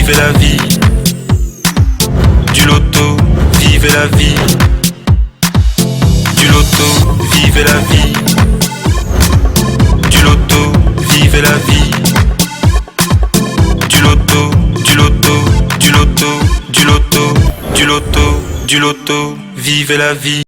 vivez la vie. Du loto, vivez la vie. Du loto, vivez la vie. Du loto, vivez la vie. Du loto, du loto, du loto, du loto, du loto, du loto, vivez la vie.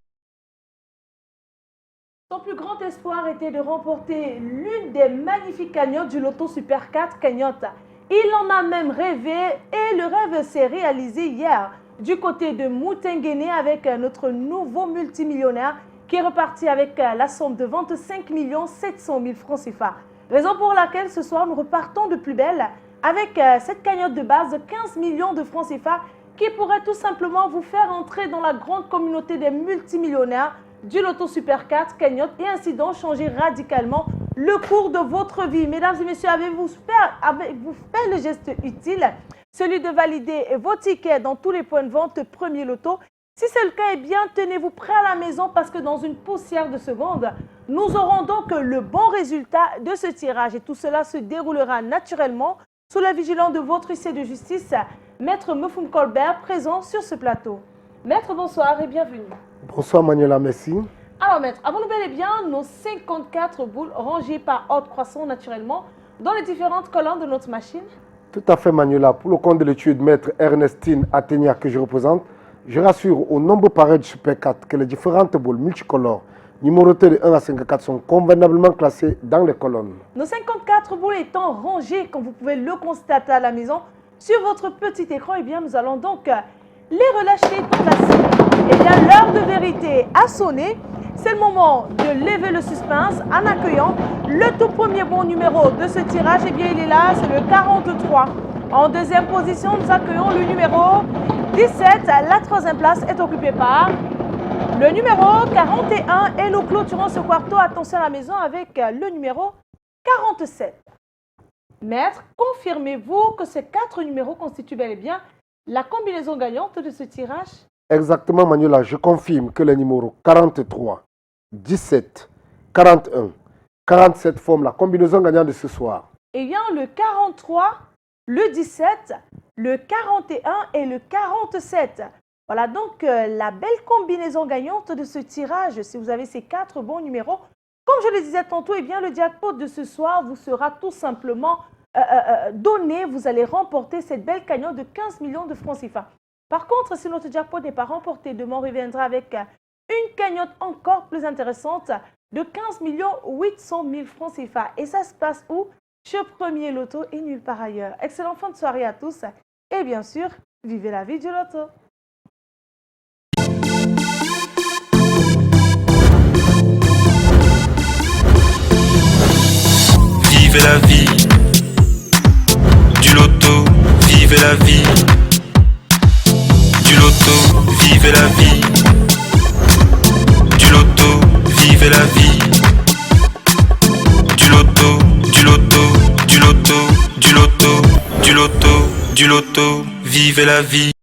Son plus grand espoir était de remporter l'une des magnifiques cagnottes du Loto Super 4 cagnotte. Il en a même rêvé et le rêve s'est réalisé hier du côté de Moutenguéné avec notre nouveau multimillionnaire qui est reparti avec la somme de vente 5 700 000 francs CFA. Raison pour laquelle ce soir nous repartons de plus belle avec cette cagnotte de base de 15 millions de francs CFA qui pourrait tout simplement vous faire entrer dans la grande communauté des multimillionnaires du Loto Super 4 cagnotte et ainsi donc changer radicalement le cours de votre vie. Mesdames et messieurs, avez-vous fait le geste utile, celui de valider vos tickets dans tous les points de vente Premier Loto? Si c'est le cas, eh bien, tenez-vous prêt à la maison parce que dans une poussière de secondes, nous aurons donc le bon résultat de ce tirage et tout cela se déroulera naturellement sous la vigilance de votre huissier de justice, Maître Moufoum Colbert, présent sur ce plateau. Maître, bonsoir et bienvenue. Bonsoir Manuela, merci. Alors maître, avons-nous bel et bien nos 54 boules rangées par ordre croissant naturellement dans les différentes colonnes de notre machine? Tout à fait Manuela. Pour le compte de l'étude Maître Ernestine Athénia que je représente, je rassure au nombre pareil du Super 4 que les différentes boules multicolores numérotées de 1 à 54 sont convenablement classées dans les colonnes. Nos 54 boules étant rangées, comme vous pouvez le constater à la maison, sur votre petit écran, eh bien, nous allons donc les relâcher dans la série. Eh bien, l'heure de vérité a sonné. C'est le moment de lever le suspense en accueillant le tout premier bon numéro de ce tirage. Eh bien, il est là, c'est le 43. En deuxième position, nous accueillons le numéro 17. La troisième place est occupée par le numéro 41. Et nous clôturons ce quarto, attention à la maison, avec le numéro 47. Maître, confirmez-vous que ces 4 numéros constituent bel et bien la combinaison gagnante de ce tirage? Exactement Manuela, je confirme que les numéros 43, 17, 41, 47 forment la combinaison gagnante de ce soir. Eh bien, le 43, le 17, le 41 et le 47. Voilà donc la belle combinaison gagnante de ce tirage. Si vous avez ces 4 bons numéros, comme je le disais tantôt, eh bien, le jackpot de ce soir vous sera tout simplement donné. Vous allez remporter cette belle cagnotte de 15 millions de francs CFA. Par contre, si notre jackpot n'est pas remporté, demain on reviendra avec une cagnotte encore plus intéressante de 15 800 000 francs CFA. Et ça se passe où? Chez Premier Loto et nulle part ailleurs. Excellente fin de soirée à tous et bien sûr, vivez la vie du loto. Vivez la vie. Du loto, vivez la vie. Du loto, vivez la vie. Du loto, vivez la vie. Du loto, du loto, du loto, du loto, du loto, du loto, vivez la vie.